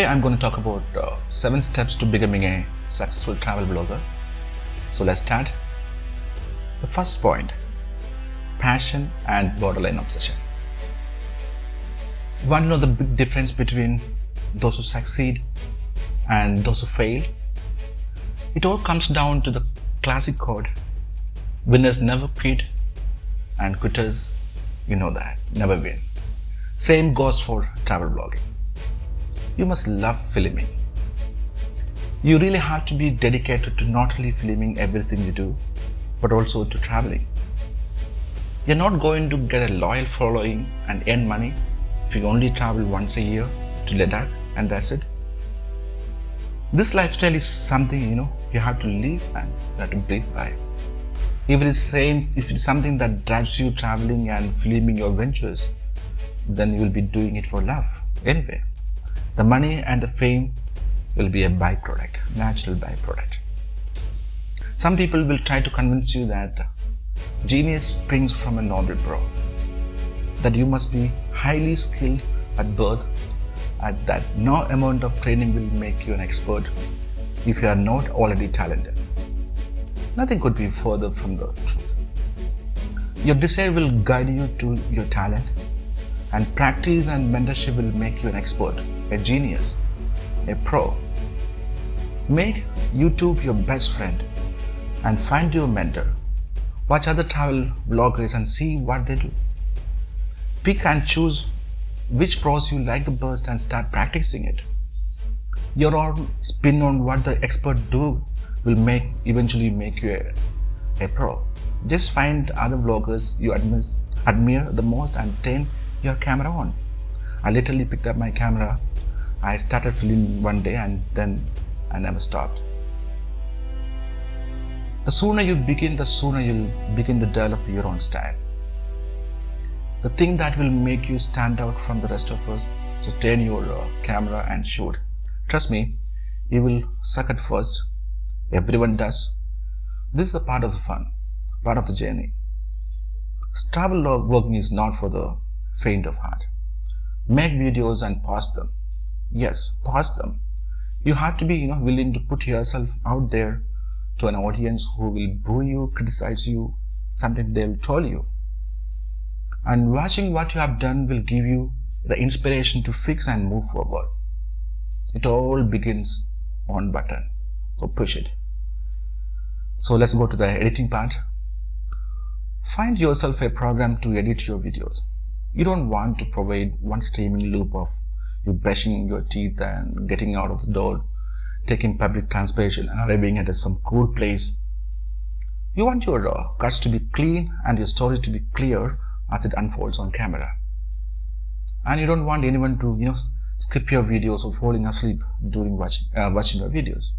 Today I'm going to talk about 7 steps to becoming a successful travel blogger. So let's start. The first point, passion and borderline obsession. Want to know the big difference between those who succeed and those who fail? It all comes down to the classic quote, winners never quit and quitters, you know that, never win. Same goes for travel blogging. You must love filming. You really have to be dedicated to not only filming everything you do, but also to traveling. You're not going to get a loyal following and earn money if you only travel once a year to Ladakh and that's it. This lifestyle is something you have to live and you have to breathe by. If it's something that drives you traveling and filming your ventures, then you will be doing it for love anyway. The money and the fame will be a byproduct, natural byproduct. Some people will try to convince you that genius springs from a noble bro, that you must be highly skilled at birth, and that no amount of training will make you an expert if you are not already talented. Nothing could be further from the truth. Your desire will guide you to your talent, and practice and mentorship will make you an expert, a genius, a pro. Make YouTube your best friend and find your mentor. Watch other travel vloggers and see what they do. Pick and choose which pros you like the best and start practicing it. Your own spin on what the expert do will eventually make you a pro. Just find other vloggers you admire the most and turn your camera on. I literally picked up my camera. I started filming one day and then I never stopped. The sooner you begin, the sooner you'll begin to develop your own style. The thing that will make you stand out from the rest of us, so turn your camera and shoot. Trust me, you will suck at first. Everyone does. This is a part of the fun, part of the journey. Travel vlogging is not for the faint of heart. Make videos and post them. Yes, post them. You have to be willing to put yourself out there to an audience who will boo you, criticize you, sometimes they'll troll you. And watching what you have done will give you the inspiration to fix and move forward. It all begins on button, so push it. So let's go to the editing part. Find yourself a program to edit your videos. You don't want to provide one streaming loop of you brushing your teeth and getting out of the door, taking public transportation and arriving at some cool place. You want your cuts to be clean and your story to be clear as it unfolds on camera. And you don't want anyone to skip your videos or falling asleep during watching your videos.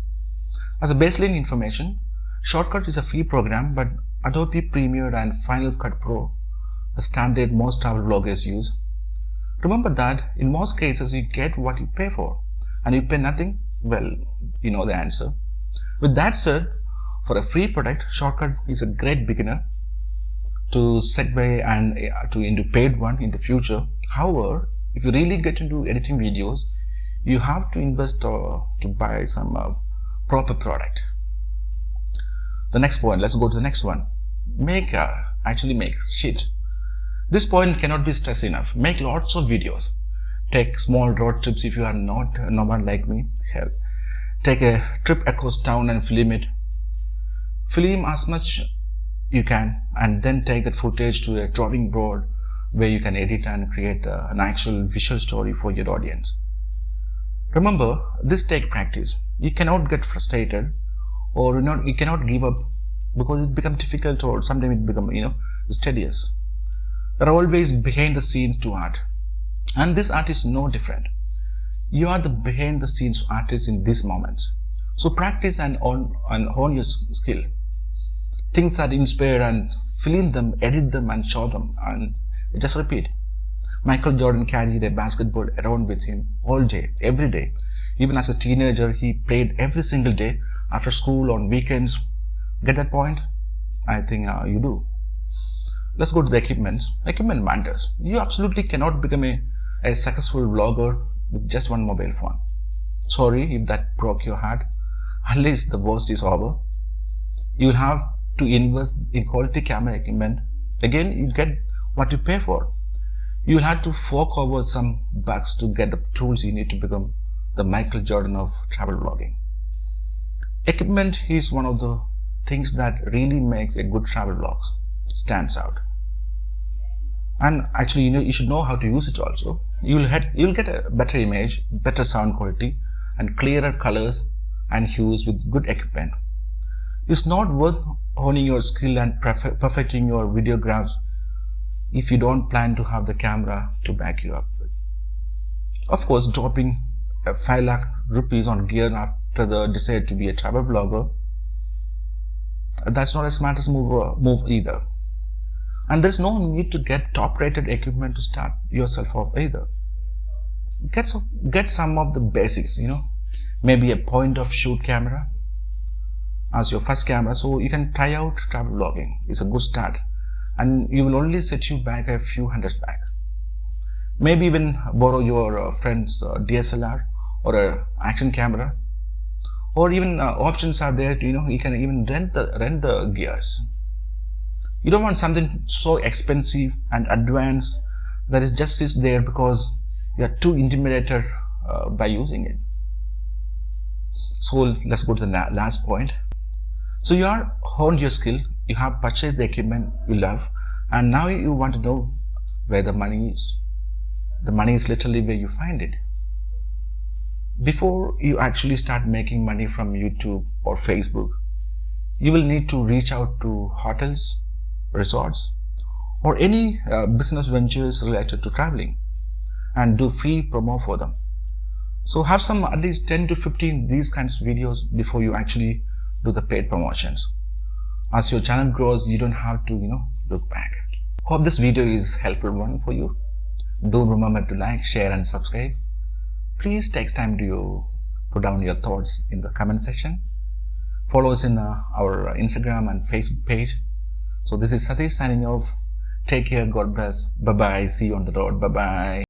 As a baseline information, Shortcut is a free program, but Adobe Premiere and Final Cut Pro, the standard most travel bloggers use. Remember that in most cases you get what you pay for, and you pay nothing, well, you know the answer. With that said, for a free product, Shortcut is a great beginner to segue and into paid one in the future. However, if you really get into editing videos, you have to invest to buy some proper product. The next point, let's go to the next one. Make shit. This point cannot be stressed enough. Make lots of videos. Take small road trips if you are not a nomad like me. Hell, take a trip across town and film it. Film as much you can and then take that footage to a drawing board where you can edit and create an actual visual story for your audience. Remember, this takes practice. You cannot get frustrated or you cannot give up because it becomes difficult or sometimes it becomes tedious. There are always behind the scenes to art, and this art is no different. You are the behind the scenes artist in these moments. So practice and hone your skill. Things that inspire and film them, edit them and show them, and just repeat. Michael Jordan carried a basketball around with him all day, every day. Even as a teenager, he played every single day, after school, on weekends. Get that point? I think you do. Let's go to the equipment. Equipment matters. You absolutely cannot become a successful vlogger with just one mobile phone. Sorry if that broke your heart. At least the worst is over. You'll have to invest in quality camera equipment. Again, you get what you pay for. You'll have to fork over some bucks to get the tools you need to become the Michael Jordan of travel vlogging. Equipment is one of the things that really makes a good travel vlog stands out. And actually, you should know how to use it also. You'll get a better image, better sound quality, and clearer colors and hues with good equipment. It's not worth honing your skill and perfecting your videographs if you don't plan to have the camera to back you up with. Of course, dropping 5 lakh rupees on gear after the desire to be a travel vlogger, that's not the smartest move either. And there's no need to get top rated equipment to start yourself off either. Get some of the basics, maybe a point of shoot camera as your first camera, so you can try out travel vlogging. It's a good start, and you will only set you back a few hundreds back. Maybe even borrow your friend's DSLR or an action camera, or even options are there to, you can even rent the gears. You don't want something so expensive and advanced that is just sits there because you are too intimidated by using it. So let's go to the last point. So you are honed your skill, you have purchased the equipment you love, and now you want to know where the money is. The money is literally where you find it. Before you actually start making money from YouTube or Facebook, you will need to reach out to hotels, resorts, or any business ventures related to traveling and do free promo for them. So have some at least 10 to 15 these kinds of videos before you actually do the paid promotions. As your channel grows, you don't have to, look back. Hope this video is helpful one for you. Do remember to like, share and subscribe. Please take time to put down your thoughts in the comment section. Follow us in our Instagram and Facebook page. So this is Satish signing off. Take care. God bless. Bye-bye. See you on the road. Bye-bye.